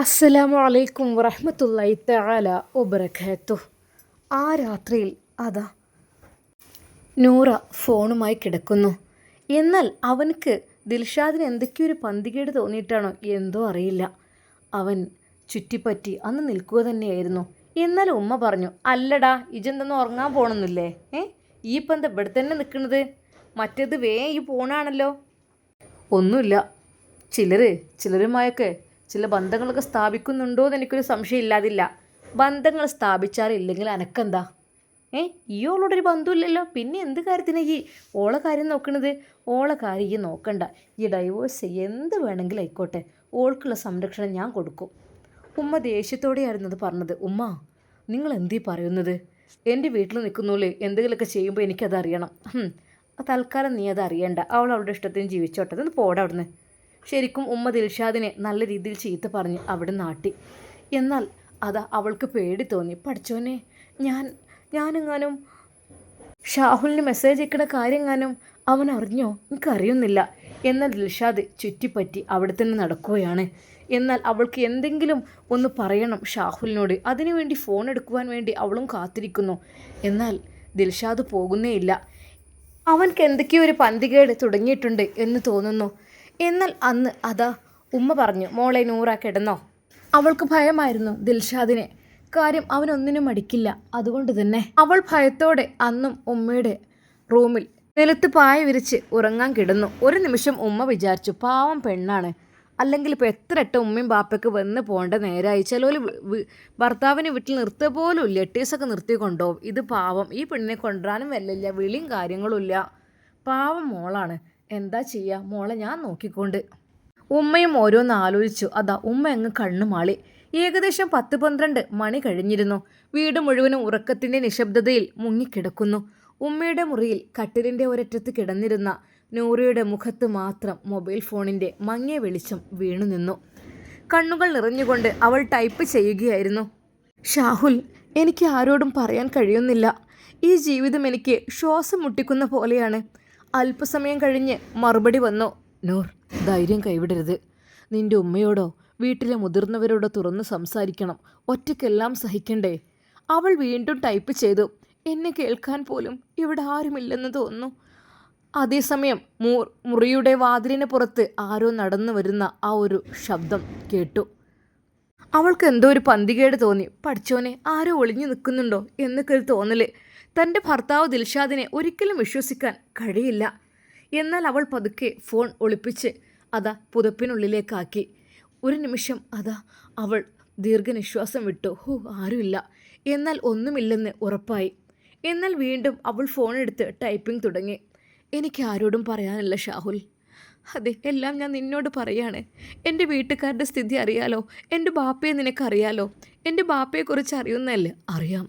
അസ്സലാമു അലൈക്കും വറഹ്മത്തുള്ളാഹി തആല വബറകാതുഹു. ആ രാത്രിയിൽ അതാ നൂറ ഫോണുമായി കിടക്കുന്നു. എന്നാൽ അവനക്ക് ദിൽഷാദിന് എന്തൊക്കെയൊരു പന്തികേട് തോന്നിയിട്ടാണോ എന്തോ അറിയില്ല, അവൻ ചുറ്റിപ്പറ്റി അന്ന് നിൽക്കുക തന്നെയായിരുന്നു. എന്നാൽ ഉമ്മ പറഞ്ഞു, അല്ലടാ ഇജെന്തെന്ന് ഉറങ്ങാൻ പോകണമെന്നില്ലേ? ഈ ഇപ്പം എന്താ ഇവിടെ തന്നെ നിൽക്കുന്നത്? മറ്റേത് ഈ പോണാണല്ലോ. ഒന്നുമില്ല, ചിലരുമായൊക്കെ ചില ബന്ധങ്ങളൊക്കെ സ്ഥാപിക്കുന്നുണ്ടോ എന്ന് എനിക്കൊരു സംശയം ഇല്ലാതില്ല. ബന്ധങ്ങൾ സ്ഥാപിച്ചാലില്ലെങ്കിൽ അനക്കെന്താ? ഈ ഓളോടൊരു ബന്ധമില്ലല്ലോ, പിന്നെ എന്ത് കാര്യത്തിന് ഈ ഓളെ കാര്യം നോക്കണത്? ഓളെ കാര്യം ഈ നോക്കണ്ട, ഈ ഡൈവോഴ്സ് എന്ത് വേണമെങ്കിലും ആയിക്കോട്ടെ, ഓൾക്കുള്ള സംരക്ഷണം ഞാൻ കൊടുക്കും. ഉമ്മ ദേഷ്യത്തോടെയായിരുന്നു അത് പറഞ്ഞത്. ഉമ്മ, നിങ്ങൾ എന്തീ പറയുന്നത്? എൻ്റെ വീട്ടിൽ നിൽക്കുന്നോളെ എന്തെങ്കിലുമൊക്കെ ചെയ്യുമ്പോൾ എനിക്കതറിയണം. തൽക്കാലം നീ അത് അറിയണ്ട, അവൾ അവളുടെ ഇഷ്ടത്തിന് ജീവിച്ചോട്ടെ, അതൊന്ന് പോടാ അവിടുന്ന്. ശരിക്കും ഉമ്മ ദിൽഷാദിനെ നല്ല രീതിയിൽ ചീത്ത പറഞ്ഞ് അവിടെ നാട്ടി. എന്നാൽ അതാ അവൾക്ക് പേടി തോന്നി. പഠിച്ചോനെ, ഞാനെങ്ങാനും ഷാഹുലിന് മെസ്സേജ് അയക്കണ കാര്യമെങ്ങാനും അവൻ അറിഞ്ഞോ? എനിക്കറിയുന്നില്ല. എന്നാൽ ദിൽഷാദ് ചുറ്റിപ്പറ്റി അവിടെ തന്നെ നടക്കുകയാണ്. എന്നാൽ അവൾക്ക് എന്തെങ്കിലും ഒന്ന് പറയണം ഷാഹുലിനോട്. അതിനുവേണ്ടി ഫോൺ എടുക്കുവാൻ വേണ്ടി അവളും കാത്തിരിക്കുന്നു. എന്നാൽ ദിൽഷാദ് പോകുന്നേയില്ല. അവൻക്ക് എന്തൊക്കെയോ ഒരു പന്തികേട് തുടങ്ങിയിട്ടുണ്ട് എന്ന് തോന്നുന്നു. എന്നാൽ അന്ന് അതാ ഉമ്മ പറഞ്ഞു, മോളെ നൂറ കിടന്നോ. അവൾക്ക് ഭയമായിരുന്നു ദിൽഷാദിനെ. കാര്യം അവനൊന്നിനും മടിക്കില്ല. അതുകൊണ്ട് തന്നെ അവൾ ഭയത്തോടെ അന്നും ഉമ്മയുടെ റൂമിൽ നിലത്ത് പായ വിരിച്ച് ഉറങ്ങാൻ കിടന്നു. ഒരു നിമിഷം ഉമ്മ വിചാരിച്ചു, പാവം പെണ്ണാണ്, അല്ലെങ്കിൽ ഇപ്പോൾ എത്ര ഇട്ട ഉമ്മയും ബാപ്പയ്ക്ക് വന്ന് പോകേണ്ട നേരായി. ചിലവർ ഭർത്താവിനെ വീട്ടിൽ നിർത്തുക പോലും ഇല്ല, 8 ദിവസമൊക്കെ നിർത്തി കൊണ്ടുപോകും. ഇത് പാവം, ഈ പെണ്ണിനെ കൊണ്ടുവരാനും വല്ലില്ല, വിളിയും കാര്യങ്ങളും ഇല്ല. പാവം മോളാണ്, എന്താ ചെയ്യുക, മോളെ ഞാൻ നോക്കിക്കൊണ്ട്. ഉമ്മയും ഓരോന്ന് ആലോചിച്ചു. അതാ ഉമ്മ അങ്ങ് കണ്ണുമാളി. ഏകദേശം 10-12 മണി കഴിഞ്ഞിരുന്നു. വീട് മുഴുവനും ഉറക്കത്തിൻ്റെ നിശബ്ദതയിൽ മുങ്ങിക്കിടക്കുന്നു. ഉമ്മയുടെ മുറിയിൽ കട്ടിലിൻ്റെ ഒരറ്റത്ത് കിടന്നിരുന്ന നൂറയുടെ മുഖത്ത് മാത്രം മൊബൈൽ ഫോണിൻ്റെ മങ്ങിയ വെളിച്ചം വീണു നിന്നു. കണ്ണുകൾ നിറഞ്ഞുകൊണ്ട് അവൾ ടൈപ്പ് ചെയ്യുകയായിരുന്നു. ഷാഹുൽ, എനിക്ക് ആരോടും പറയാൻ കഴിയുന്നില്ല. ഈ ജീവിതം എനിക്ക് ശ്വാസം മുട്ടിക്കുന്ന പോലെയാണ്. അല്പസമയം കഴിഞ്ഞ് മറുപടി വന്നു. നൂർ, ധൈര്യം കൈവിടരുത്. നിന്റെ ഉമ്മയോടോ വീട്ടിലെ മുതിർന്നവരോടോ തുറന്ന് സംസാരിക്കണം. ഒറ്റയ്ക്കെല്ലാം സഹിക്കണ്ടേ? അവൾ വീണ്ടും ടൈപ്പ് ചെയ്തു. എന്നെ കേൾക്കാൻ പോലും ഇവിടെ ആരുമില്ലെന്ന് തോന്നുന്നു. അതേസമയം മുറിയുടെ വാതിലിന് പുറത്ത് ആരോ നടന്നു വരുന്ന ആ ഒരു ശബ്ദം കേട്ടു. അവൾക്ക് എന്തോ ഒരു പന്തികേട് തോന്നി. പഠിച്ചോനെ, ആരോ ഒളിഞ്ഞു നിൽക്കുന്നുണ്ടോ എന്നൊക്കെ ഒരു തോന്നല്. തൻ്റെ ഭർത്താവ് ദിൽഷാദിനെ ഒരിക്കലും വിശ്വസിക്കാൻ കഴിയില്ല. എന്നാൽ അവൾ പതുക്കെ ഫോൺ ഒളിപ്പിച്ച് അതാ പുതപ്പിനുള്ളിലേക്കാക്കി. ഒരു നിമിഷം അതാ അവൾ ദീർഘനിശ്വാസം വിട്ടു. ആരുമില്ല. എന്നാൽ ഒന്നുമില്ലെന്ന് ഉറപ്പായി. എന്നാൽ വീണ്ടും അവൾ ഫോണെടുത്ത് ടൈപ്പിംഗ് തുടങ്ങി. എനിക്ക് ആരോടും പറയാനില്ല ഷാഹുൽ. അതെ, എല്ലാം ഞാൻ നിന്നോട് പറയാണ്. എൻ്റെ വീട്ടുകാരുടെ സ്ഥിതി അറിയാലോ, എൻ്റെ ബാപ്പയെ നിനക്കറിയാലോ. എൻ്റെ ബാപ്പയെക്കുറിച്ച് അറിയുന്നതല്ലേ? അറിയാം,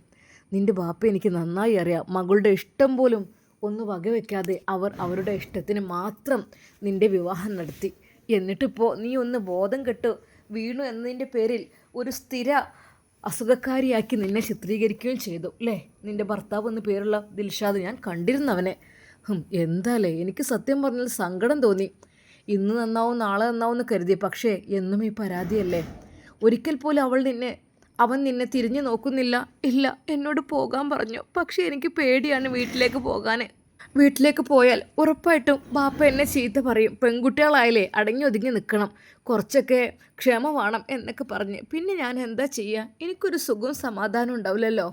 നിൻ്റെ ബാപ്പ എനിക്ക് നന്നായി അറിയാം. മകളുടെ ഇഷ്ടം പോലും ഒന്ന് വകവെക്കാതെ അവർ അവരുടെ ഇഷ്ടത്തിന് മാത്രം നിൻ്റെ വിവാഹം നടത്തി. എന്നിട്ടിപ്പോൾ നീ ഒന്ന് ബോധം കെട്ട് വീണു എന്നതിൻ്റെ പേരിൽ ഒരു സ്ഥിര അസുഖക്കാരിയാക്കി നിന്നെ ചിത്രീകരിക്കുകയും ചെയ്തു അല്ലേ? നിൻ്റെ ഭർത്താവ് എന്ന പേരുള്ള ദിൽഷാദ്, ഞാൻ കണ്ടിരുന്നവനെ. എന്താലേ, എനിക്ക് സത്യം പറഞ്ഞാൽ സങ്കടം തോന്നി. ഇന്ന് നന്നാവും നാളെ നന്നാവും എന്ന് കരുതി, പക്ഷേ എന്നും ഈ പരാതിയല്ലേ. ഒരിക്കൽ പോലും അവൻ നിന്നെ തിരിഞ്ഞു നോക്കുന്നില്ല. ഇല്ല, എന്നോട് പോകാൻ പറഞ്ഞു, പക്ഷേ എനിക്ക് പേടിയാണ് വീട്ടിലേക്ക് പോകാൻ. വീട്ടിലേക്ക് പോയാൽ ഉറപ്പായിട്ടും ബാപ്പ എന്നെ ചീത്ത പറയും. പെൺകുട്ടികളായാലേ അടങ്ങി ഒതുങ്ങി നിൽക്കണം, കുറച്ചൊക്കെ ക്ഷമ വേണം എന്നൊക്കെ പറഞ്ഞ്. പിന്നെ ഞാൻ എന്താ ചെയ്യുക? എനിക്കൊരു സുഖവും സമാധാനം ഉണ്ടാവില്ലല്ലോ.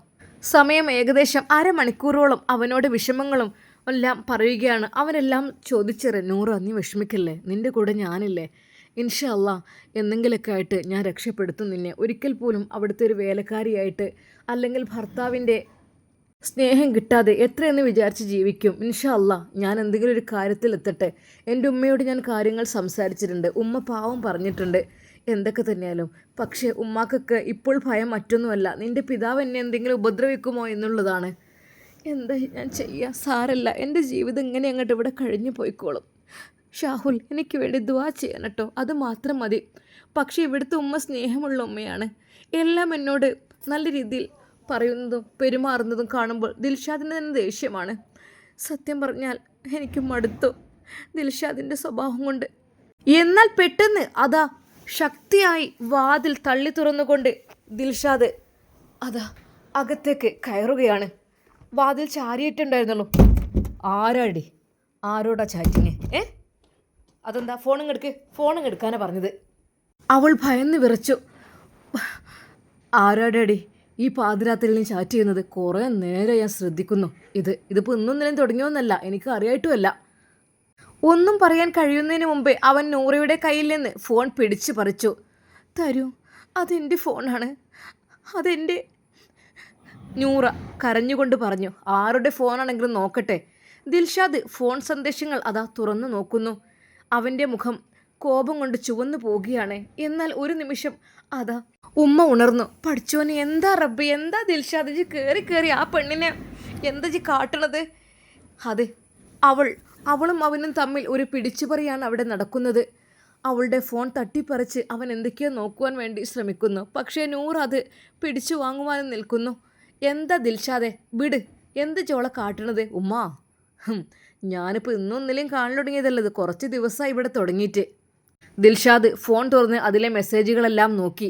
സമയം ഏകദേശം അരമണിക്കൂറോളം അവനോട് വിഷമങ്ങളും എല്ലാം പറയുകയാണ്. അവനെല്ലാം ചോദിച്ചേറെ, നൂറ നീ വിഷമിക്കല്ലേ, നിൻ്റെ കൂടെ ഞാനില്ലേ, ഇൻഷാ അല്ലാ എന്തെങ്കിലുമൊക്കെ ആയിട്ട് ഞാൻ രക്ഷപ്പെടുത്തും നിന്നെ. ഒരിക്കൽ പോലും അവിടുത്തെ ഒരു വേലക്കാരിയായിട്ട് അല്ലെങ്കിൽ ഭർത്താവിൻ്റെ സ്നേഹം കിട്ടാതെ എത്രയെന്ന് വിചാരിച്ച് ജീവിക്കും. ഇൻഷാ അല്ലാ ഞാൻ എന്തെങ്കിലും ഒരു കാര്യത്തിൽ എത്തട്ടെ. എൻ്റെ ഉമ്മയോട് ഞാൻ കാര്യങ്ങൾ സംസാരിച്ചിട്ടുണ്ട്, ഉമ്മ പാവം പറഞ്ഞിട്ടുണ്ട്. എന്തൊക്കെ തന്നെയാലും പക്ഷേ ഉമ്മാക്കൊക്കെ ഇപ്പോൾ ഭയം മറ്റൊന്നുമല്ല, നിൻ്റെ പിതാവ് എന്നെ എന്തെങ്കിലും ഉപദ്രവിക്കുമോ എന്നുള്ളതാണ്. എന്താ ഞാൻ ചെയ്യുക? സാരല്ല, എൻ്റെ ജീവിതം ഇങ്ങനെ അങ്ങോട്ട് ഇവിടെ കഴിഞ്ഞു പോയിക്കോളും. ഷാഹുൽ, എനിക്ക് വേണ്ടി ദുആ ചെയ്യണം കേട്ടോ, അത് മാത്രം മതി. പക്ഷേ ഇവിടുത്തെ ഉമ്മ സ്നേഹമുള്ള ഉമ്മയാണ്. എല്ലാം എന്നോട് നല്ല രീതിയിൽ പറയുന്നതും പെരുമാറുന്നതും കാണുമ്പോൾ ദിൽഷാദിന് തന്നെ ദേഷ്യമാണ്. സത്യം പറഞ്ഞാൽ എനിക്ക് മടുത്തു ദിൽഷാദിൻ്റെ സ്വഭാവം കൊണ്ട്. എന്നാൽ പെട്ടെന്ന് അതാ ശക്തിയായി വാതിൽ തള്ളി തുറന്നുകൊണ്ട് ദിൽഷാദ് അതാ അകത്തേക്ക് കയറുകയാണ്. വാതിൽ ചാരിയിട്ടുണ്ടായിരുന്നുള്ളൂ. ആരാടി? ആരോടാ ചാറ്റിങ്? അതെന്താ? ഫോണും എടുക്കാനാ പറഞ്ഞത്. അവൾ ഭയന്ന് വിറച്ചു. ആരാടടി ഈ പാതിരാത്രിയിലും ചാറ്റ് ചെയ്യുന്നത്? കുറേ നേരം ഞാൻ ശ്രദ്ധിക്കുന്നു. ഇതിപ്പോൾ ഇന്നും നിലം തുടങ്ങിയോന്നല്ല, എനിക്ക് അറിയായിട്ടുമല്ല. ഒന്നും പറയാൻ കഴിയുന്നതിന് മുമ്പേ അവൻ നൂറയുടെ കയ്യിൽ നിന്ന് ഫോൺ പിടിച്ചു പറിച്ചു. തരൂ, അതെൻ്റെ ഫോണാണ്, അതെൻ്റെ. നൂറ കരഞ്ഞുകൊണ്ട് പറഞ്ഞു. ആരുടെ ഫോണാണെങ്കിലും നോക്കട്ടെ. ദിൽഷാദ് ഫോൺ സന്ദേശങ്ങൾ അതാ തുറന്നു നോക്കുന്നു. അവൻ്റെ മുഖം കോപം കൊണ്ട് ചുവന്നു പോകുകയാണ്. എന്നാൽ ഒരു നിമിഷം അതാ ഉമ്മ ഉണർന്നു. പഠിച്ചോനെ, എന്താ റബ്ബി, എന്താ ദിൽഷാദ് ജി കയറി ആ പെണ്ണിനെ എന്താ ജി കാട്ടണത്? അതെ, അവളും അവനും തമ്മിൽ ഒരു പിടിച്ചുപറിയാണ് അവിടെ നടക്കുന്നത്. അവളുടെ ഫോൺ തട്ടിപ്പറിച്ച് അവൻ എന്തൊക്കെയോ നോക്കുവാൻ വേണ്ടി ശ്രമിക്കുന്നു. പക്ഷേ നൂർ അത് പിടിച്ചു വാങ്ങുവാനും നിൽക്കുന്നു. എന്താ ദിൽഷാദെ, വിട്, എന്ത് ചോള കാട്ടണത്? ഉമ്മാ, ഞാനിപ്പോൾ ഇന്നൊന്നിലും കാണാൻ തുടങ്ങിയതല്ലത്, കുറച്ച് ദിവസമായി ഇവിടെ തുടങ്ങിയിട്ട്. ദിൽഷാദ് ഫോൺ തുറന്ന് അതിലെ മെസ്സേജുകളെല്ലാം നോക്കി.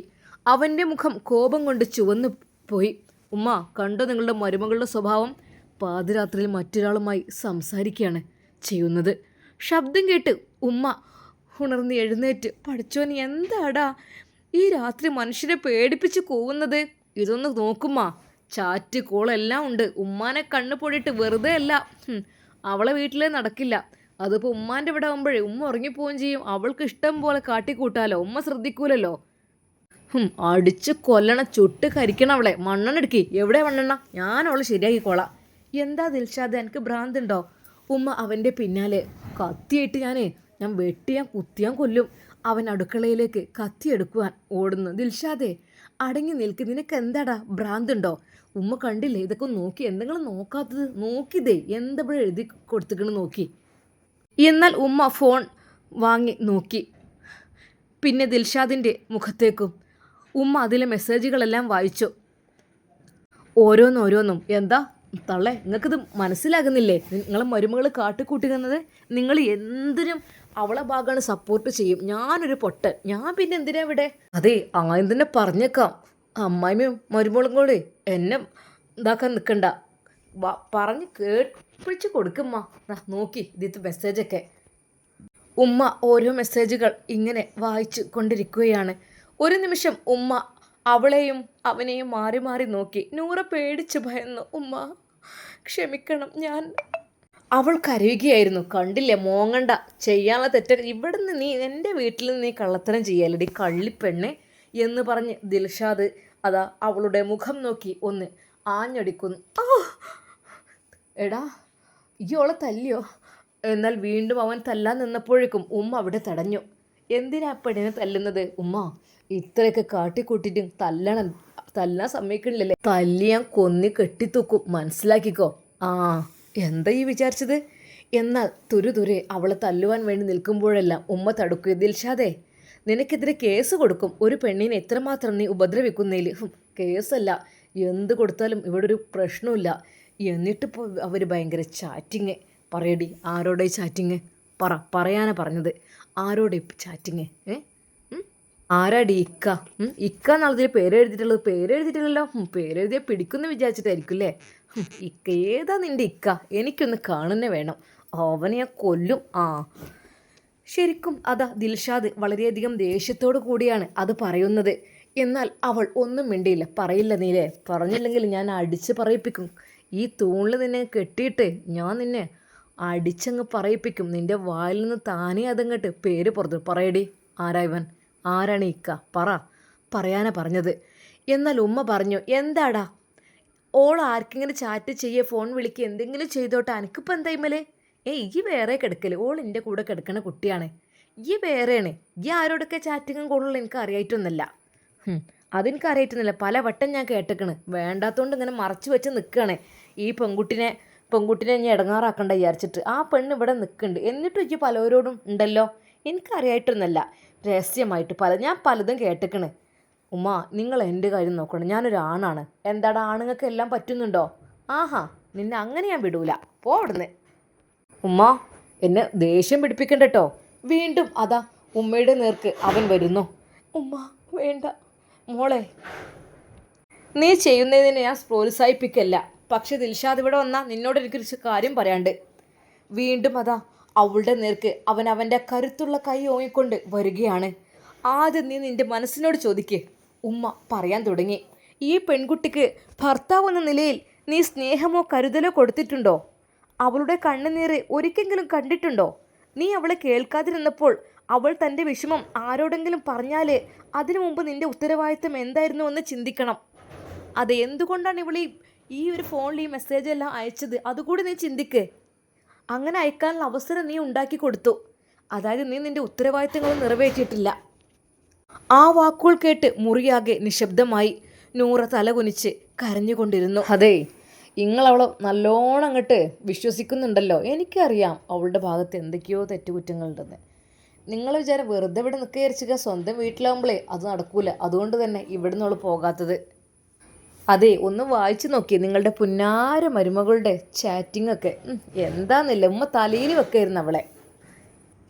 അവൻ്റെ മുഖം കോപം കൊണ്ട് ചുവന്നു പോയി. ഉമ്മ, കണ്ടോ നിങ്ങളുടെ മരുമകളുടെ സ്വഭാവം? പാതിരാത്രിയിൽ മറ്റൊരാളുമായി സംസാരിക്കുകയാണ് ചെയ്യുന്നത്. ശബ്ദം കേട്ട് ഉമ്മ ഉണർന്ന് എഴുന്നേറ്റ്. പഠിച്ചോൻ, എന്താടാ ഈ രാത്രി മനുഷ്യരെ പേടിപ്പിച്ച് കൂവുന്നത്? ഇതൊന്ന് നോക്കുമ്മാ, ചാറ്റ് കോളെല്ലാം ഉണ്ട്. ഉമ്മാനെ കണ്ണു പൊടിയിട്ട് വെറുതെ അല്ല. അവളെ വീട്ടിലേ നടക്കില്ല. അതിപ്പോൾ ഉമ്മാൻ്റെ ഇവിടെ ആകുമ്പോഴേ ഉമ്മ ഉറങ്ങിപ്പോവുകയും ചെയ്യും. അവൾക്ക് ഇഷ്ടം പോലെ കാട്ടിക്കൂട്ടാലോ, ഉമ്മ ശ്രദ്ധിക്കൂലല്ലോ. അടിച്ച് കൊല്ലണം, ചുട്ട് കരിക്കണം അവളെ. മണ്ണെണ്ണ എടുക്കി. എവിടെ മണ്ണെണ്ണ? ഞാൻ അവളെ ശരിയാക്കിക്കോളാം. എന്താ ദിൽഷാദ്, എനിക്ക് ഭ്രാന്തുണ്ടോ? ഉമ്മ അവൻ്റെ പിന്നാലെ. കത്തിയായിട്ട് ഞാൻ വെട്ടിയാൻ കുത്തിയാൻ കൊല്ലും. അവൻ അടുക്കളയിലേക്ക് കത്തിയെടുക്കുവാൻ ഓടുന്നു. ദിൽഷാദേ, അടങ്ങി നിൽക്ക്, നിനക്ക് എന്താടാ ഭ്രാന്തുണ്ടോ? ഉമ്മ കണ്ടില്ലേ ഇതൊക്കെ നോക്കി? എന്തെങ്കിലും നോക്കാത്തത്? നോക്കിതേ, എന്തെപ്പോഴും എഴുതി കൊടുത്തിക്കണ് നോക്കി. എന്നാൽ ഉമ്മ ഫോൺ വാങ്ങി നോക്കി. പിന്നെ ദിൽഷാദിൻ്റെ മുഖത്തേക്കും. ഉമ്മ അതിലെ മെസ്സേജുകളെല്ലാം വായിച്ചു. ഓരോന്നും. എന്താ തള്ളേ, നിങ്ങൾക്കിത് മനസ്സിലാകുന്നില്ലേ? നിങ്ങളെ മരുമകൾ കാട്ടിക്കൂട്ടുന്നത്. നിങ്ങൾ എന്തിനും അവളെ ഭാഗമാണ് സപ്പോർട്ട് ചെയ്യും. ഞാനൊരു പൊട്ടൻ, ഞാൻ പിന്നെ എന്തിനാ ഇവിടെ? അതെ, ആദ്യം തന്നെ പറഞ്ഞേക്കാം, അമ്മായിമ്മയും മരുമകളും കൂടെ എന്നെ ഇതാക്കാൻ നിൽക്കണ്ട. പറഞ്ഞ് കേൾപ്പിച്ച് കൊടുക്കുമ്മ. നോക്കി ഇതിത്തെ മെസ്സേജൊക്കെ. ഉമ്മ ഓരോ മെസ്സേജുകൾ ഇങ്ങനെ വായിച്ചു കൊണ്ടിരിക്കുകയാണ്. ഒരു നിമിഷം ഉമ്മ അവളെയും അവനെയും മാറി മാറി നോക്കി. നൂറ പേടിച്ച് ഭയന്നു. ഉമ്മ ക്ഷമിക്കണം, ഞാൻ. അവൾ കരയുകയായിരുന്നു. കണ്ടില്ലേ, മോങ്ങണ്ട, ചെയ്യാനുള്ള തെറ്റൊക്കെ ഇവിടുന്ന് നീ എൻ്റെ വീട്ടിൽ നീ കള്ളത്തരം ചെയ്യാലടി കള്ളിപ്പെണ്ണെ എന്ന് പറഞ്ഞ് ദിൽഷാദ് അതാ അവളുടെ മുഖം നോക്കി ഒന്ന് ആഞ്ഞടിക്കുന്നു. എടാ, ഇയോളെ തല്ലിയോ? എന്നാൽ വീണ്ടും അവൻ തല്ലാൻ നിന്നപ്പോഴേക്കും ഉമ്മ അവിടെ തടഞ്ഞു. എന്തിനാ പെണ്ണിനെ തല്ലുന്നത്? ഉമ്മ, ഇത്രയൊക്കെ കാട്ടിക്കൂട്ടിയിട്ടും തല്ലാൻ സമ്മതിക്കണില്ലല്ലേ? തല്ലിയാൻ കൊന്നി കെട്ടിത്തൂക്കും, മനസ്സിലാക്കിക്കോ. എന്താ ഈ വിചാരിച്ചത്? എന്നാൽ തുരുതുരെ അവളെ തല്ലുവാൻ വേണ്ടി നിൽക്കുമ്പോഴെല്ലാം ഉമ്മ തടുക്കുക. ദിൽഷാദേ, നിനക്കെതിരെ കേസ് കൊടുക്കും. ഒരു പെണ്ണിനെ എത്രമാത്രം നീ ഉപദ്രവിക്കുന്നതിൽ. കേസല്ല, എന്ത് കൊടുത്താലും ഇവിടെ ഒരു പ്രശ്നമില്ല. എന്നിട്ടിപ്പോൾ അവർ ഭയങ്കര ചാറ്റിങ്. പറയടി, ആരോടെ ചാറ്റിങ്? പറയാനാ പറഞ്ഞത്. ആരോടെ ചാറ്റിങ്? ആരാടി? ഇക്ക എന്നുള്ളതിൽ പേരെഴുതിയിട്ടുള്ളത്. പേരെഴുതിയിട്ടില്ലല്ലോ. പേരെഴുതിയാൽ പിടിക്കുമെന്ന് വിചാരിച്ചിട്ടായിരിക്കും അല്ലേ? ഇക്ക ഏതാ നിൻ്റെ ഇക്ക? എനിക്കൊന്ന് കാണുന്നേ വേണം. അവനെ ഞാൻ കൊല്ലും. ശരിക്കും അതാ ദിൽഷാദ് വളരെയധികം ദേഷ്യത്തോടു കൂടിയാണ് അത് പറയുന്നത്. എന്നാൽ അവൾ ഒന്നും മിണ്ടിയില്ല. പറയില്ല നീലേ, പറഞ്ഞില്ലെങ്കിൽ ഞാൻ അടിച്ച് പറയിപ്പിക്കും. ഈ തൂണിൽ നിന്നെ കെട്ടിയിട്ട് ഞാൻ നിന്നെ അടിച്ചങ്ങ് പറയിപ്പിക്കും. നിൻ്റെ വായിൽ നിന്ന് താനേ അതങ്ങട്ട് പേര് പുറത്തു. പറയടി, ആരാ ഇവൻ? ആരാണ് ഇക്ക? പറയാനാ പറഞ്ഞത്. എന്നാൽ ഉമ്മ പറഞ്ഞു, എന്താടാ ഓൾ ആർക്കെങ്കിലും ചാറ്റ് ചെയ്യുക, ഫോൺ വിളിക്കുക, എന്തെങ്കിലും ചെയ്തോട്ടെ, എനിക്കിപ്പോൾ എന്താ ഇമ്മലേ? ഈ വേറെ കിടക്കല്. ഓൾ എൻ്റെ കൂടെ കിടക്കണ കുട്ടിയാണ്. ഈ വേറെയാണ്. ഈ ആരോടൊക്കെ ചാറ്റിങ്ങും കൂടുതലുള്ള എനിക്ക് അറിയായിട്ടൊന്നുമല്ല. അതെനിക്ക് അറിയായിട്ടൊന്നുമില്ല. പല വട്ടം ഞാൻ കേട്ടേക്കണ്. വേണ്ടാത്തതുകൊണ്ട് ഇങ്ങനെ മറച്ചു വെച്ച് നിൽക്കുകയാണ്. ഈ പെൺകുട്ടിനെ ഇനി ഇടങ്ങാറാക്കണ്ട വിചാരിച്ചിട്ട്. ആ പെണ്ണ് ഇവിടെ നിൽക്കുന്നുണ്ട്. എന്നിട്ടും എനിക്ക് പലരോടും ഉണ്ടല്ലോ. എനിക്കറിയായിട്ടൊന്നുമല്ല, രഹസ്യമായിട്ട് ഞാൻ പലതും കേട്ടേക്കണ്. ഉമ്മ, നിങ്ങൾ എൻ്റെ കാര്യം നോക്കണം. ഞാനൊരാണാണ്. എന്താടാ, ആണുങ്ങൾക്ക് എല്ലാം പറ്റുന്നുണ്ടോ? നിന്നെ അങ്ങനെ ഞാൻ വിടൂല. പോ അവിടുന്ന്. ഉമ്മ, എന്നെ ദേഷ്യം പിടിപ്പിക്കണ്ട കേട്ടോ. വീണ്ടും അതാ ഉമ്മയുടെ നേർക്ക് അവൻ വരുന്നു. ഉമ്മ വേണ്ട. മോളെ, നീ ചെയ്യുന്നതിനെ ഞാൻ പ്രോത്സാഹിപ്പിക്കല്ല. പക്ഷെ ദിൽഷാദ് ഇവിടെ വന്നാൽ നിന്നോട് എനിക്കൊരു കാര്യം പറയാണ്ട്. വീണ്ടും അതാ അവളുടെ നേർക്ക് അവൻ അവൻ്റെ കരുത്തുള്ള കൈ ഓങ്ങിക്കൊണ്ട് വരികയാണ്. ആദ്യം നീ നിൻ്റെ മനസ്സിനോട് ചോദിക്ക്. ഉമ്മ പറയാൻ തുടങ്ങി. ഈ പെൺകുട്ടിക്ക് ഭർത്താവ് എന്ന നിലയിൽ നീ സ്നേഹമോ കരുതലോ കൊടുത്തിട്ടുണ്ടോ? അവളുടെ കണ്ണുനീര് ഒരിക്കലെങ്കിലും കണ്ടിട്ടുണ്ടോ? നീ അവളെ കേൾക്കാതിരുന്നപ്പോൾ അവൾ തൻ്റെ വിഷമം ആരോടെങ്കിലും പറഞ്ഞാൽ അതിനു മുമ്പ് നിൻ്റെ ഉത്തരവാദിത്തം എന്തായിരുന്നു എന്ന് ചിന്തിക്കണം. അത് എന്തുകൊണ്ടാണ് ഈ ഒരു ഫോണിൽ ഈ മെസ്സേജ് എല്ലാം അയച്ചത് അതുകൂടി നീ ചിന്തിക്ക്. അങ്ങനെ അയക്കാനുള്ള അവസരം നീ ഉണ്ടാക്കി കൊടുത്തു. അതായത് നീ നിൻ്റെ ഉത്തരവാദിത്തങ്ങൾ നിറവേറ്റിയിട്ടില്ല. ആ വാക്കുകൾ കേട്ട് മുറിയാകെ നിശബ്ദമായി. നൂറ തലകുനിച്ച് കരഞ്ഞുകൊണ്ടിരുന്നു. അതെ, നിങ്ങളവളെ നല്ലോണം അങ്ങോട്ട് വിശ്വസിക്കുന്നുണ്ടല്ലോ. എനിക്കറിയാം അവളുടെ ഭാഗത്ത് എന്തൊക്കെയോ തെറ്റുകുറ്റങ്ങളുണ്ടെന്ന്. നിങ്ങൾ വിചാരം വെറുതെ ഇവിടെ നിൽക്കുക, സ്വന്തം വീട്ടിലാകുമ്പോഴേ അത് നടക്കൂല. അതുകൊണ്ട് തന്നെ ഇവിടെ നിന്ന് അവൾ പോകാത്തത്. അതെ, ഒന്ന് വായിച്ചു നോക്കി നിങ്ങളുടെ പുന്നാര മരുമകളുടെ ചാറ്റിംഗ് ഒക്കെ. എന്താന്നില്ല, ഉമ്മ തലയിൽ വെക്കായിരുന്നു അവളെ.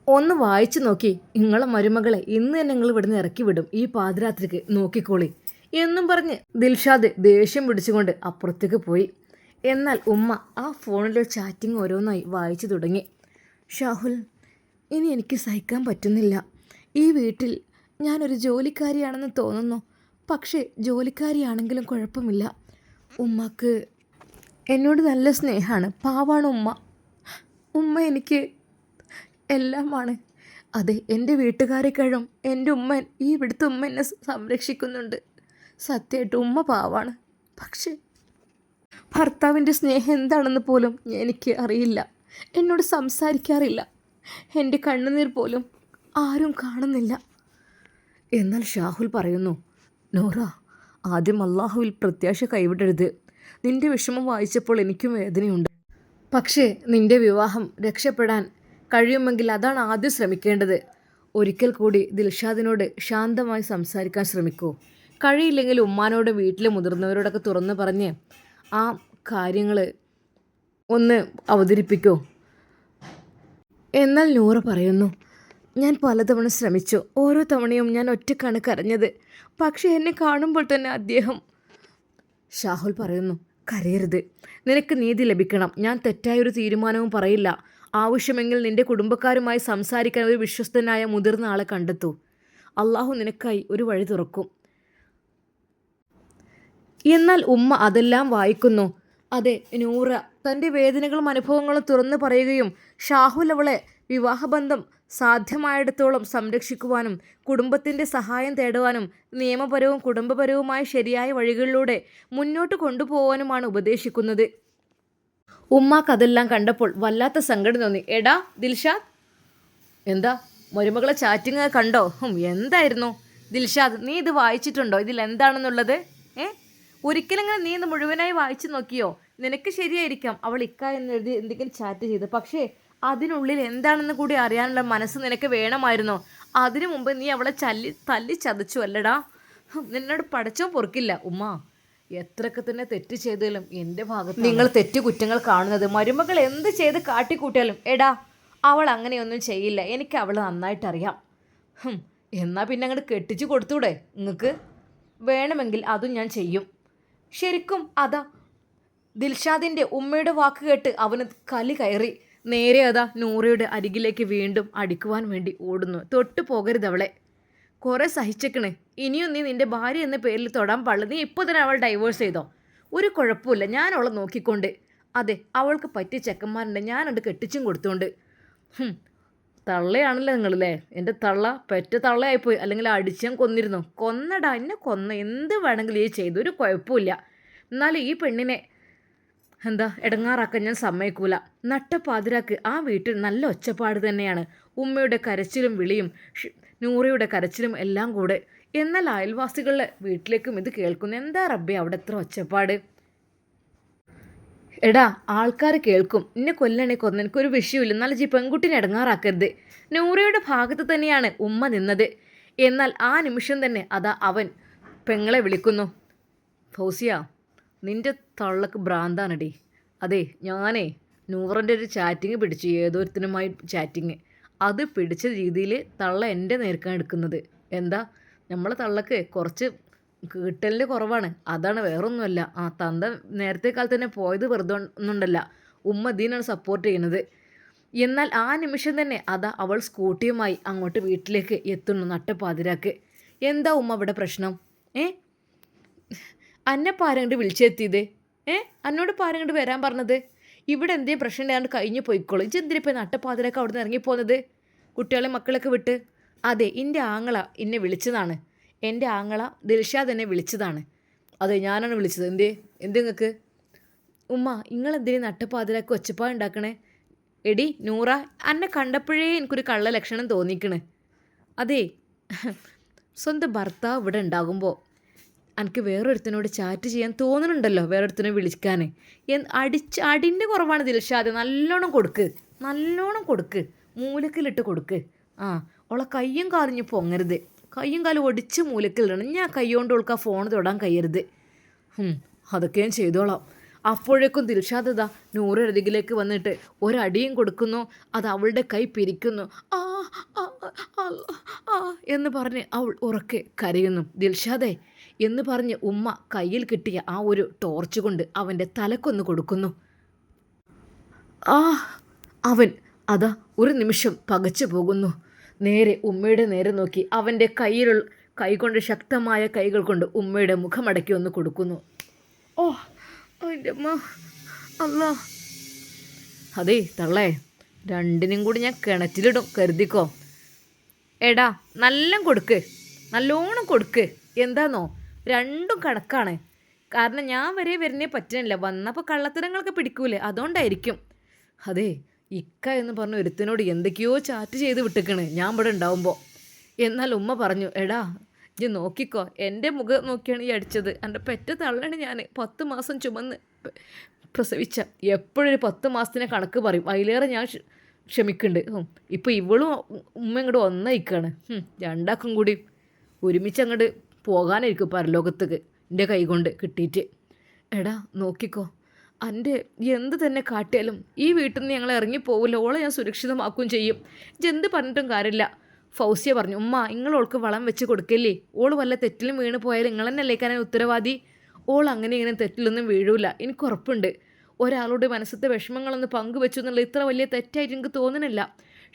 ഒന്ന് വായിച്ചു നോക്കി. നിങ്ങളെ മരുമകളെ ഇന്ന് തന്നെ നിങ്ങൾ ഇവിടുന്ന് ഇറക്കി വിടും, ഈ പാതിരാത്രിക്ക് നോക്കിക്കോളി എന്നും പറഞ്ഞ് ദിൽഷാദ് ദേഷ്യം പിടിച്ചുകൊണ്ട് അപ്പുറത്തേക്ക് പോയി. എന്നാൽ ഉമ്മ ആ ഫോണിലെ ചാറ്റിംഗ് ഓരോന്നായി വായിച്ചു തുടങ്ങി. ഷാഹുൽ, ഇനി എനിക്ക് സഹിക്കാൻ പറ്റുന്നില്ല. ഈ വീട്ടിൽ ഞാനൊരു ജോലിക്കാരിയാണെന്ന് തോന്നുന്നു. പക്ഷേ ജോലിക്കാരിയാണെങ്കിലും കുഴപ്പമില്ല. ഉമ്മക്ക് എന്നോട് നല്ല സ്നേഹമാണ്. പാവാണ് ഉമ്മ. ഉമ്മ എനിക്ക് എല്ലാമാണ്. അതെ, എൻ്റെ വീട്ടുകാരെക്കാളും എൻ്റെ ഉമ്മ, ഈ ഇവിടുത്തെ ഉമ്മ എന്നെ സംരക്ഷിക്കുന്നുണ്ട്. സത്യമായിട്ട് ഉമ്മ പാവാണ്. പക്ഷേ ഭർത്താവിൻ്റെ സ്നേഹം എന്താണെന്ന് പോലും എനിക്ക് അറിയില്ല. എന്നോട് സംസാരിക്കാറില്ല. എൻ്റെ കണ്ണുനീർ പോലും ആരും കാണുന്നില്ല. എന്നാൽ ഷാഹുൽ പറയുന്നു, നോറ, ആദ്യം അള്ളാഹുവിൽ പ്രത്യാശ കൈവിടരുത്. നിൻ്റെ വിഷമം വായിച്ചപ്പോൾ എനിക്കും വേദനയുണ്ട്. പക്ഷേ നിൻ്റെ വിവാഹം രക്ഷപ്പെടാൻ കഴിയുമെങ്കിൽ അതാണ് ആദ്യം ശ്രമിക്കേണ്ടത്. ഒരിക്കൽ കൂടി ദിൽഷാദിനോട് ശാന്തമായി സംസാരിക്കാൻ ശ്രമിക്കൂ. കഴിയില്ലെങ്കിൽ ഉമ്മാനോട് വീട്ടിലെ മുതിർന്നവരോടൊക്കെ തുറന്ന് പറഞ്ഞ് ആ കാര്യങ്ങൾ ഒന്ന് അവതരിപ്പിക്കൂ. എന്നാൽ നൂറ പറയുന്നു, ഞാൻ പലതവണ ശ്രമിച്ചു. ഓരോ തവണയും ഞാൻ ഒറ്റക്കാണ് കരഞ്ഞത്. പക്ഷേ എന്നെ കാണുമ്പോൾ തന്നെ അദ്ദേഹം. ഷാഹുൽ പറയുന്നു, കരയരുത്. നിനക്ക് നീതി ലഭിക്കണം. ഞാൻ തെറ്റായൊരു തീരുമാനവും പറയില്ല. ആവശ്യമെങ്കിൽ നിൻ്റെ കുടുംബക്കാരുമായി സംസാരിക്കാൻ ഒരു വിശ്വസ്തനായ മുതിർന്ന ആളെ കണ്ടെത്തൂ. അള്ളാഹു നിനക്കായി ഒരു വഴി തുറക്കും. എന്നാൽ ഉമ്മ അതെല്ലാം വായിക്കുന്നു. അതെ, നൂറ തൻ്റെ വേദനകളും അനുഭവങ്ങളും തുറന്നു പറയുകയും ഷാഹുൽ അവളെ വിവാഹബന്ധം സാധ്യമായിടത്തോളം സംരക്ഷിക്കുവാനും കുടുംബത്തിൻ്റെ സഹായം തേടുവാനും നിയമപരവും കുടുംബപരവുമായ ശരിയായ വഴികളിലൂടെ മുന്നോട്ട് കൊണ്ടുപോകാനുമാണ് ഉപദേശിക്കുന്നത്. ഉമ്മാക്കതെല്ലാം കണ്ടപ്പോൾ വല്ലാത്ത സങ്കടം തോന്നി. എടാ ദിൽഷാദ്, എന്താ മരുമകളെ ചാറ്റിങ് കണ്ടോ? എന്തായിരുന്നു ദിൽഷാദ്, നീ ഇത് വായിച്ചിട്ടുണ്ടോ? ഇതിൽ എന്താണെന്നുള്ളത്? ഒരിക്കലെങ്കിലും നീ ഇത് മുഴുവനായി വായിച്ചു നോക്കിയോ? നിനക്ക് ശരിയായിരിക്കാം അവൾ ഇക്ക എന്നെഴുതി എന്തെങ്കിലും ചാറ്റ് ചെയ്ത്. പക്ഷേ അതിനുള്ളിൽ എന്താണെന്ന് കൂടി അറിയാനുള്ള മനസ്സ് നിനക്ക് വേണമായിരുന്നോ? അതിനു മുമ്പ് നീ അവളെ തല്ലി ചതച്ചു അല്ലടാ. നിന്നോട് പടച്ചോ പൊറുക്കില്ല. ഉമ്മ, എത്രയൊക്കെ തന്നെ തെറ്റ് ചെയ്താലും എൻ്റെ ഭാഗത്ത് നിങ്ങൾ തെറ്റുകുറ്റങ്ങൾ കാണുന്നത്. മരുമകൾ എന്ത് ചെയ്ത് കാട്ടിക്കൂട്ടിയാലും എടാ അവൾ അങ്ങനെയൊന്നും ചെയ്യില്ല. എനിക്ക് അവൾ നന്നായിട്ടറിയാം. എന്നാൽ പിന്നെ അങ്ങോട്ട് കെട്ടിച്ചു കൊടുത്തൂടെ നിങ്ങൾക്ക്? വേണമെങ്കിൽ അതും ഞാൻ ചെയ്യും. ശരിക്കും അതാ ദിൽഷാദിൻ്റെ ഉമ്മയുടെ വാക്ക് കേട്ട് അവന് കലി കയറി. നേരെ അതാ നൂറയുടെ അരികിലേക്ക് വീണ്ടും അടിക്കുവാൻ വേണ്ടി ഓടുന്നു. തൊട്ടു പോകരുത് അവളെ. കുറേ സഹിച്ചേക്കണേ. ഇനിയും നീ നിൻ്റെ ഭാര്യ എന്ന പേരിൽ തൊടാൻ പാടില്ല. നീ ഇപ്പോൾ തന്നെ അവൾ ഡൈവേഴ്സ് ചെയ്തോ? ഒരു കുഴപ്പമില്ല, ഞാൻ അവളെ നോക്കിക്കൊണ്ട്. അതെ, അവൾക്ക് പറ്റിയ ചെക്കന്മാരുണ്ട്, ഞാനത് കെട്ടിച്ചും കൊടുത്തോണ്ട്. തള്ളയാണല്ലോ നിങ്ങളല്ലേ? എൻ്റെ തള്ള പെറ്റ തള്ളയായിപ്പോയി. അല്ലെങ്കിൽ അടിച്ചാൻ കൊന്നിരുന്നു. കൊന്നടാ, എന്നെ കൊന്ന. എന്ത് വേണമെങ്കിലും ഈ ചെയ്തു, ഒരു കുഴപ്പമില്ല. എന്നാലും ഈ പെണ്ണിനെ ഇടങ്ങാറാക്കാൻ ഞാൻ സമ്മതിക്കൂല. നട്ടപ്പാതിരാക്ക് ആ വീട്ടിൽ നല്ല ഒച്ചപ്പാട് തന്നെയാണ്. ഉമ്മയുടെ കരച്ചിലും വിളിയും നൂറയുടെ കരച്ചിലും എല്ലാം കൂടെ. എന്നാൽ അയൽവാസികളുടെ വീട്ടിലേക്കും ഇത് കേൾക്കുന്നു. എന്താ റബ്ബേ അവിടെ എത്ര ഒച്ചപ്പാട്? എടാ, ആൾക്കാർ കേൾക്കും. എന്നെ കൊല്ലണേ കൊന്ന, എനിക്കൊരു വിഷയമില്ല. എന്നാലും ഈ പെൺകുട്ടിനെ ഇടങ്ങാറാക്കരുത്. നൂറയുടെ ഭാഗത്ത് തന്നെയാണ് ഉമ്മ നിന്നത്. എന്നാൽ ആ നിമിഷം തന്നെ അതാ അവൻ പെങ്ങളെ വിളിക്കുന്നു. ഫൗസിയ, നിൻ്റെ തള്ളക്ക് ഭ്രാന്താണടി. അതെ, ഞാനേ നൂറിൻ്റെ ഒരു ചാറ്റിങ് പിടിച്ചു, ഏതോരുത്തനുമായി ചാറ്റിങ്. അത് പിടിച്ച രീതിയിൽ തള്ള എൻ്റെ നേർക്കാണ് എടുക്കുന്നത്. എന്താ, നമ്മളെ തള്ളക്ക് കുറച്ച് കിട്ടലിൻ്റെ കുറവാണ്, അതാണ്, വേറൊന്നുമല്ല. തന്ത നേരത്തെ കാലത്ത് തന്നെ പോയത് വെറുതെ ഒന്നുണ്ടല്ല, ഉമ്മ ഇതിനാണ് സപ്പോർട്ട് ചെയ്യുന്നത്. എന്നാൽ ആ നിമിഷം തന്നെ അതാ അവൾ സ്കൂട്ടിയുമായി അങ്ങോട്ട് വീട്ടിലേക്ക് എത്തുന്നു നട്ടപ്പാതിരാക്ക്. എന്താ ഉമ്മ ഇവിടെ പ്രശ്നം? അന്നെപ്പാരങ്ങോട്ട് വിളിച്ചെത്തിയത്? എന്നോട് പാരങ്ങോട്ട് വരാൻ പറഞ്ഞത്? ഇവിടെ എന്തെങ്കിലും പ്രശ്നം ഉണ്ടാകാണ്ട് കഴിഞ്ഞ് പോയിക്കോളൂ. ഇതെന്തിനിപ്പോൾ നട്ടപ്പാതിരാക്ക് അവിടെ നിന്ന് ഇറങ്ങിപ്പോകുന്നത് കുട്ടികളെ മക്കളൊക്കെ വിട്ട്? അതെ, എൻ്റെ ആങ്ങള എന്നെ വിളിച്ചതാണ്, എൻ്റെ ആങ്ങള ദിൽഷാദ് എന്നെ വിളിച്ചതാണ്. അതെ, ഞാനാണ് വിളിച്ചത്. നിങ്ങൾക്ക് ഉമ്മ നിങ്ങളെന്തിനു നട്ടപ്പാതിരാക്ക് ഒച്ചപ്പാ ഉണ്ടാക്കണേ? എടി നൂറ, എന്നെ കണ്ടപ്പോഴേ എനിക്കൊരു കള്ള ലക്ഷണം തോന്നിക്കണ്. അതെ, സ്വന്തം ഭർത്താവ് ഇവിടെ ഉണ്ടാകുമ്പോൾ എനിക്ക് വേറൊരുത്തനോട് ചാറ്റ് ചെയ്യാൻ തോന്നുന്നുണ്ടല്ലോ, വേറൊരുത്തനെ വിളിക്കാൻ. അടിൻ്റെ കുറവാണ് ദിൽഷാദ്. നല്ലോണം കൊടുക്ക്, മൂലക്കിലിട്ട് കൊടുക്ക്. ഓളെ കയ്യും കാലിഞ്ഞ് പൊങ്ങരുത്, കയ്യും കാലും ഒടിച്ച് മൂലക്കിലിടണം. ഞാൻ കൈ കൊണ്ട് ഓൾക്ക് ആ ഫോൺ തൊടാൻ കഴിയരുത്. അതൊക്കെ ഞാൻ ചെയ്തോളാം. അപ്പോഴേക്കും ദിൽഷാദ് നൂറരികിലേക്ക് വന്നിട്ട് ഒരടിയും കൊടുക്കുന്നു. അത് അവളുടെ കൈ പിരിക്കുന്നു. എന്ന് പറഞ്ഞ് അവൾ ഉറക്കെ കരയുന്നു. ദിൽഷാദേ എന്ന് പറഞ്ഞ് ഉമ്മ കയ്യിൽ കിട്ടിയ ആ ഒരു ടോർച്ച് കൊണ്ട് അവൻ്റെ തലക്കൊന്ന് കൊടുക്കുന്നു. അവൻ ഒരു നിമിഷം പകച്ചു പോകുന്നു. നേരെ ഉമ്മയുടെ നേരെ നോക്കി അവൻ്റെ കൈകൊണ്ട് ശക്തമായ കൈകൾ കൊണ്ട് ഉമ്മയുടെ മുഖമടക്കി ഒന്ന് കൊടുക്കുന്നു. എൻ്റെ അമ്മ, അല്ലാ. അതേ തള്ളേ, രണ്ടിനും കൂടി ഞാൻ കിണറ്റിലിടും, കരുതിക്കോ. എടാ നല്ലോണം കൊടുക്ക്. എന്താന്നോ, രണ്ടും കണക്കാണ്. കാരണം ഞാൻ വരെ വരുന്നേ പറ്റുന്നില്ല, വന്നപ്പോൾ കള്ളത്തരങ്ങളൊക്കെ പിടിക്കൂലേ, അതുകൊണ്ടായിരിക്കും. അതെ, ഇക്ക എന്ന് പറഞ്ഞ ഒരുത്തനോട് എന്തൊക്കെയോ ചാറ്റ് ചെയ്ത് വിട്ടിക്കണ് ഞാൻ ഇവിടെ ഉണ്ടാവുമ്പോൾ. എന്നാൽ ഉമ്മ പറഞ്ഞു, എടാ ഇജ്ജ് നോക്കിക്കോ, എൻ്റെ മുഖം നോക്കിയാണ് ഈ അടിച്ചത്. എൻ്റെ പെറ്റ തള്ളാണ് ഞാൻ, 10 മാസം ചുമന്ന് പ്രസവിച്ച. എപ്പോഴൊരു 10 മാസത്തിനെ കണക്ക് പറയും, അതിലേറെ ഞാൻ ക്ഷമിക്കുന്നുണ്ട്. ഇപ്പോൾ ഇവളും ഉമ്മ ഇങ്ങോട്ട് ഒന്നയിക്കാണ്. രണ്ടാക്കും കൂടി ഒരുമിച്ച് അങ്ങോട്ട് പോകാനായിരിക്കും പരലോകത്തേക്ക് എൻ്റെ കൈ കൊണ്ട് കിട്ടിയിട്ട്. എടാ നോക്കിക്കോ, എൻ്റെ എന്ത് തന്നെ കാട്ടിയാലും ഈ വീട്ടിൽ നിന്ന് ഞങ്ങൾ ഇറങ്ങിപ്പോവില്ല, ഓളെ ഞാൻ സുരക്ഷിതമാക്കുകയും ചെയ്യും. ഇതെന്ത് പറഞ്ഞിട്ടും കാര്യമില്ല. ഫൗസിയ പറഞ്ഞു, ഉമ്മ നിങ്ങളോൾക്ക് വളം വെച്ച് കൊടുക്കല്ലേ, ഓൾ വല്ല തെറ്റിലും വീണ് പോയാൽ നിങ്ങൾ തന്നെ അല്ലേക്കാനാണ് ഉത്തരവാദി. ഓൾ അങ്ങനെ ഇങ്ങനെ തെറ്റിലൊന്നും വീഴൂല, എനിക്ക് ഉറപ്പുണ്ട്. ഒരാളുടെ മനസ്സത്തെ വിഷമങ്ങളൊന്ന് പങ്കുവെച്ചു എന്നുള്ള ഇത്ര വലിയ തെറ്റായിട്ട് എനിക്ക് തോന്നുന്നില്ല.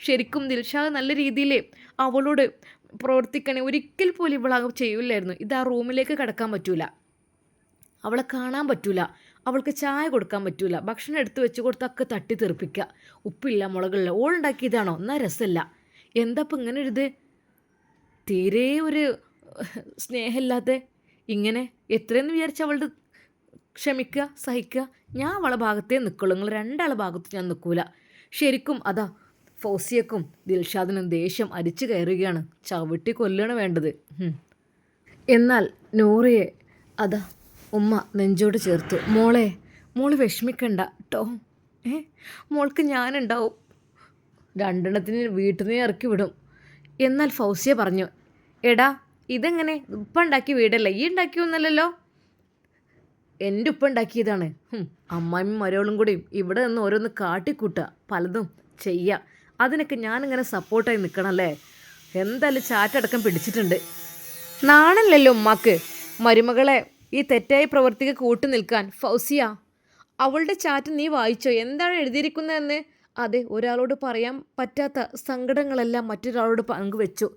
ശരിക്കും ദിൽഷാദ് നല്ല രീതിയിൽ അവളോട് പ്രവർത്തിക്കണേ ഒരിക്കൽ പോലും ഇവളാകും ചെയ്യില്ലായിരുന്നു. ഇത് ആ റൂമിലേക്ക് കിടക്കാൻ പറ്റൂല, അവളെ കാണാൻ പറ്റൂല, അവൾക്ക് ചായ കൊടുക്കാൻ പറ്റൂല, ഭക്ഷണം എടുത്ത് വെച്ച് കൊടുത്തൊക്കെ തട്ടി തെറിപ്പിക്കുക. ഉപ്പില്ല മുളകില്ല, ഓളുണ്ടാക്കിയതാണോ എന്നാൽ രസമല്ല. എന്താ ഇപ്പം ഇങ്ങനെ ഒരു തീരെ ഒരു സ്നേഹമില്ലാത്ത ഇങ്ങനെ എത്രയെന്ന് വിചാരിച്ച അവളുടെ ക്ഷമിക്കുക, സഹിക്കുക. ഞാൻ അവളെ ഭാഗത്തേ നിൽക്കുള്ളൂ, നിങ്ങൾ രണ്ടാളെ ഭാഗത്ത് ഞാൻ നിൽക്കൂല. ശരിക്കും ഫൗസിയക്കും ദിൽഷാദിനും ദേഷ്യം അരിച്ചു കയറുകയാണ്. ചവിട്ടി കൊല്ലാണ് വേണ്ടത്. എന്നാൽ നൂറയെ ഉമ്മ നെഞ്ചോട് ചേർത്തു. മോള് വിഷമിക്കണ്ട കേട്ടോ, മോൾക്ക് ഞാനുണ്ടാവും, രണ്ടെണ്ണത്തിന് വീട്ടിൽ നിന്ന് ഇറക്കി വിടും. എന്നാൽ ഫൗസിയ പറഞ്ഞു, എടാ ഇതെങ്ങനെ ഉപ്പ ഉണ്ടാക്കിയ വീടല്ലേ, ഈ ഉണ്ടാക്കിയൊന്നല്ലല്ലോ, എൻ്റെ ഉപ്പ ഉണ്ടാക്കിയതാണ്. അമ്മായിയും മരോളും കൂടി ഇവിടെ നിന്ന് ഓരോന്ന് കാട്ടിക്കൂട്ടുക, പലതും ചെയ്യുക, അതിനൊക്കെ ഞാനിങ്ങനെ സപ്പോർട്ടായി നിൽക്കണമല്ലേ. എന്തായാലും ചാറ്റടക്കം പിടിച്ചിട്ടുണ്ട്. നാണല്ലല്ലോ ഉമ്മാക്ക് മരുമകളെ ഈ തെറ്റായ പ്രവർത്തിക്ക് കൂട്ടു നിൽക്കാൻ. ഫൗസിയ, അവളുടെ ചാറ്റ് നീ വായിച്ചോ, എന്താണ് എഴുതിയിരിക്കുന്നതെന്ന്? അതെ, ഒരാളോട് പറയാൻ പറ്റാത്ത സങ്കടങ്ങളെല്ലാം മറ്റൊരാളോട് പങ്കുവെച്ചു.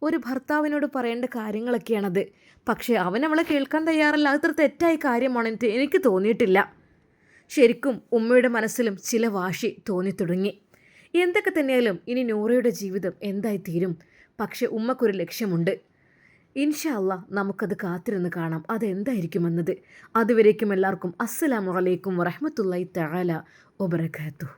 ഒരു ഭർത്താവിനോട് പറയേണ്ട കാര്യങ്ങളൊക്കെയാണത്. പക്ഷേ അവൻ അവളെ കേൾക്കാൻ തയ്യാറല്ല. അത്ര തെറ്റായ കാര്യമാണ് എനിക്ക് തോന്നിയിട്ടില്ല. ശരിക്കും ഉമ്മയുടെ മനസ്സിലും ചില വാശി തോന്നിത്തുടങ്ങി. എന്തൊക്കെ തന്നെയായാലും ഇനി നൂറയുടെ ജീവിതം എന്തായിത്തീരും. പക്ഷേ ഉമ്മക്കൊരു ലക്ഷ്യമുണ്ട്. ഇൻഷാ അല്ലാഹ് നമുക്കത് കാത്തിരുന്ന് കാണാം അതെന്തായിരിക്കുമെന്നത്. അതുവരേക്കും എല്ലാവർക്കും അസ്സലാമു അലൈക്കും വറഹ്മത്തുള്ളാഹി തആല വബറകാതുഹു.